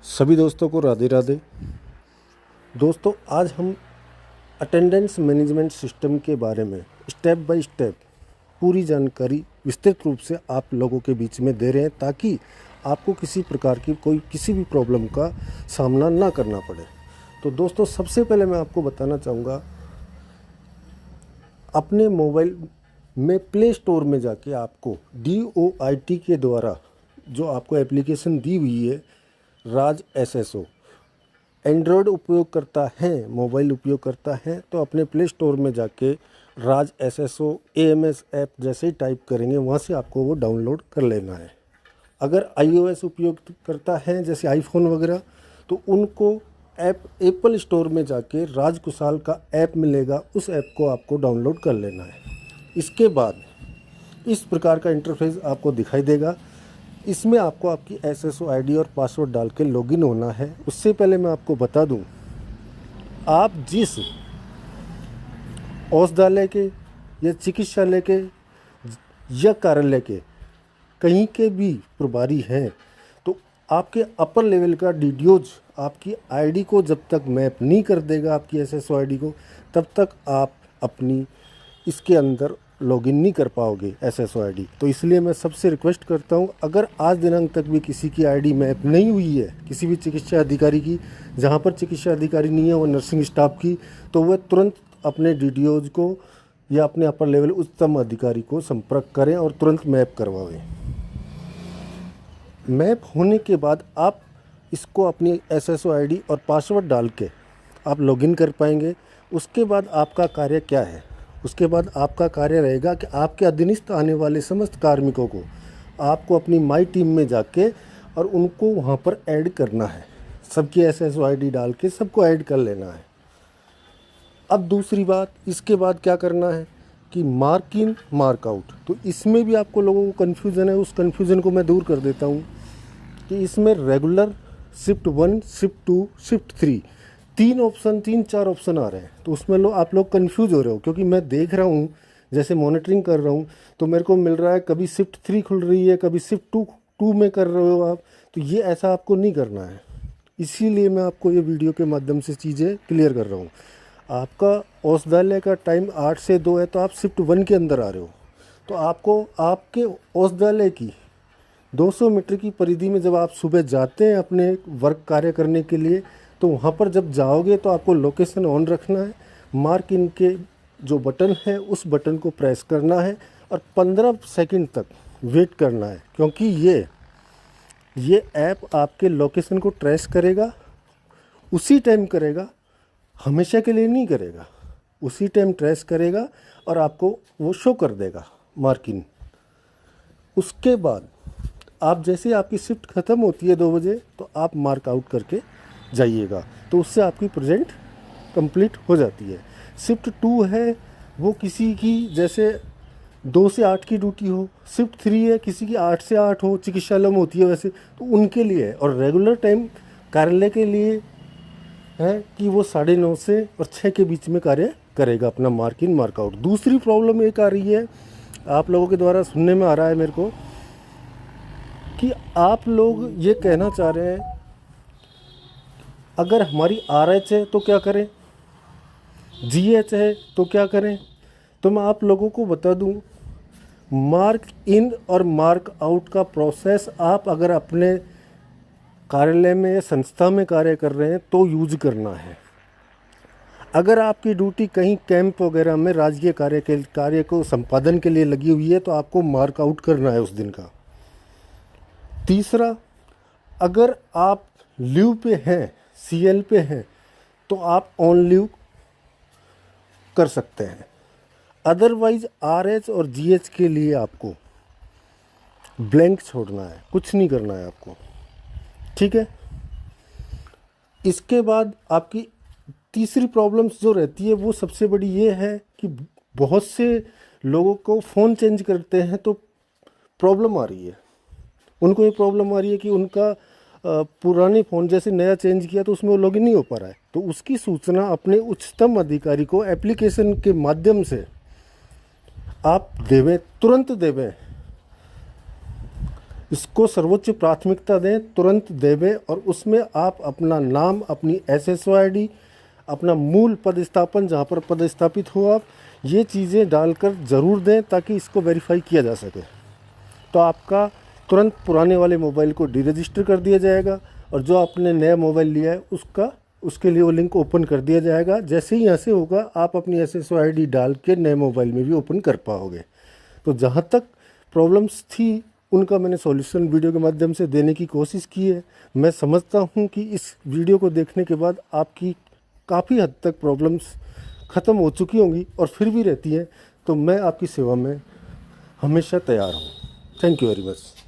सभी दोस्तों को राधे राधे। दोस्तों, आज हम अटेंडेंस मैनेजमेंट सिस्टम के बारे में स्टेप बाय स्टेप पूरी जानकारी विस्तृत रूप से आप लोगों के बीच में दे रहे हैं, ताकि आपको किसी प्रकार की किसी भी प्रॉब्लम का सामना ना करना पड़े। तो दोस्तों, सबसे पहले मैं आपको बताना चाहूँगा, अपने मोबाइल में प्ले स्टोर में जाके आपको DOIT के द्वारा जो आपको एप्लीकेशन दी हुई है, राज SSO, एंड्रॉयड उपयोग करता है, मोबाइल उपयोग करता है, तो अपने प्ले स्टोर में जाके राज SSO AMS ऐप जैसे ही टाइप करेंगे, वहाँ से आपको वो डाउनलोड कर लेना है। अगर iOS उपयोग करता है जैसे आईफोन वगैरह, तो उनको ऐप एप्पल स्टोर में जाके राज कुशाल का ऐप मिलेगा, उस ऐप को आपको डाउनलोड कर लेना है। इसके बाद इस प्रकार का इंटरफेस आपको दिखाई देगा। इसमें आपको आपकी SSO ID और पासवर्ड डाल के लॉगिन होना है। उससे पहले मैं आपको बता दूं, आप जिस औषधालय के या चिकित्सालय के या कार्यालय के कहीं के भी प्रभारी हैं, तो आपके अपर लेवल का DDOज आपकी ID को जब तक मैप नहीं कर देगा, आपकी SSO ID को, तब तक आप अपनी इसके अंदर लॉगिन नहीं कर पाओगे SSO ID। तो इसलिए मैं सबसे रिक्वेस्ट करता हूं, अगर आज दिनांक तक भी किसी की ID मैप नहीं हुई है, किसी भी चिकित्सा अधिकारी की, जहां पर चिकित्सा अधिकारी नहीं है वो नर्सिंग स्टाफ की, तो वह तुरंत अपने DDOज को या अपने अपर लेवल उच्चतम अधिकारी को संपर्क करें और तुरंत मैप करवाएं। मैप होने के बाद आप इसको अपनी SSO ID और पासवर्ड डाल के आप लॉगिन कर पाएंगे। उसके बाद आपका कार्य क्या है? उसके बाद आपका कार्य रहेगा कि आपके अधीनस्थ आने वाले समस्त कार्मिकों को आपको अपनी माई टीम में जाके और उनको वहाँ पर ऐड करना है। सबकी SSO ID डाल के सबको ऐड कर लेना है। अब दूसरी बात, इसके बाद क्या करना है कि मार्क इन मार्क आउट। तो इसमें भी आपको लोगों को कन्फ्यूज़न है, उस कन्फ्यूज़न को मैं दूर कर देता हूँ कि इसमें रेगुलर, शिफ्ट 1, शिफ्ट 2, शिफ्ट 3 तीन चार ऑप्शन आ रहे हैं। तो उसमें आप लोग कंफ्यूज हो रहे हो, क्योंकि मैं देख रहा हूँ, जैसे मॉनिटरिंग कर रहा हूँ, तो मेरे को मिल रहा है कभी शिफ्ट 3 खुल रही है, कभी शिफ्ट 2 में कर रहे हो आप। तो ये ऐसा आपको नहीं करना है, इसीलिए मैं आपको ये वीडियो के माध्यम से चीज़ें क्लियर कर रहा हूँ। आपका औषधालय का टाइम 8 से 2 है, तो आप शिफ्ट 1 के अंदर आ रहे हो, तो आपको आपके औषधालय की 200 मीटर की परिधि में जब आप सुबह जाते हैं अपने वर्क कार्य करने के लिए, तो वहाँ पर जब जाओगे तो आपको लोकेशन ऑन रखना है। मार्क इन के जो बटन है उस बटन को प्रेस करना है और 15 सेकंड तक वेट करना है, क्योंकि ये ऐप आपके लोकेशन को ट्रेस करेगा, उसी टाइम करेगा, हमेशा के लिए नहीं करेगा, उसी टाइम ट्रेस करेगा और आपको वो शो कर देगा मार्क इन। उसके बाद आप जैसे ही आपकी शिफ्ट ख़त्म होती है 2 बजे, तो आप मार्क आउट करके जाइएगा, तो उससे आपकी प्रेजेंट कंप्लीट हो जाती है। शिफ्ट 2 है, वो किसी की जैसे 2 से 8 की ड्यूटी हो। शिफ्ट 3 है, किसी की 8 से 8 हो, चिकित्सालय में होती है वैसे, तो उनके लिए है। और रेगुलर टाइम कार्यालय के लिए है कि वो 9:30 से और 6 के बीच में कार्य करेगा, अपना मार्क इन मार्क आउट। दूसरी प्रॉब्लम एक आ रही है, आप लोगों के द्वारा सुनने में आ रहा है मेरे को, कि आप लोग ये कहना चाह रहे हैं, अगर हमारी RH है तो क्या करें, GH है तो क्या करें। तो मैं आप लोगों को बता दूं, मार्क इन और मार्क आउट का प्रोसेस आप अगर अपने कार्यालय में या संस्था में कार्य कर रहे हैं तो यूज करना है। अगर आपकी ड्यूटी कहीं कैंप वगैरह में राजकीय कार्य को संपादन के लिए लगी हुई है, तो आपको मार्क आउट करना है उस दिन का। तीसरा, अगर आप लीव पे हैं, CL पे हैं, तो आप ऑन लीव कर सकते हैं। अदरवाइज RH और GH के लिए आपको ब्लैंक छोड़ना है, कुछ नहीं करना है आपको, ठीक है। इसके बाद आपकी तीसरी प्रॉब्लम्स जो रहती है, वो सबसे बड़ी ये है कि बहुत से लोगों को फ़ोन चेंज करते हैं तो प्रॉब्लम आ रही है। उनको ये प्रॉब्लम आ रही है कि उनका पुरानी फ़ोन जैसे नया चेंज किया तो उसमें वो लॉगिन नहीं हो पा रहा है। तो उसकी सूचना अपने उच्चतम अधिकारी को एप्लीकेशन के माध्यम से आप देवें, तुरंत देवें। इसको सर्वोच्च प्राथमिकता दें, तुरंत देवें और उसमें आप अपना नाम, अपनी SSO ID, अपना मूल पदस्थापन जहाँ पर पदस्थापित हो आप, ये चीज़ें डालकर ज़रूर दें ताकि इसको वेरीफाई किया जा सके। तो आपका तुरंत पुराने वाले मोबाइल को डीरजिस्टर कर दिया जाएगा और जो आपने नया मोबाइल लिया है उसके लिए वो लिंक ओपन कर दिया जाएगा। जैसे ही यहाँ से होगा आप अपनी SSO ID डाल के नए मोबाइल में भी ओपन कर पाओगे। तो जहाँ तक प्रॉब्लम्स थी उनका मैंने सॉल्यूशन वीडियो के माध्यम से देने की कोशिश की है। मैं समझता हूँ कि इस वीडियो को देखने के बाद आपकी काफ़ी हद तक प्रॉब्लम्स ख़त्म हो चुकी होंगी और फिर भी रहती हैं, तो मैं आपकी सेवा में हमेशा तैयार हूँ। Thank you very much.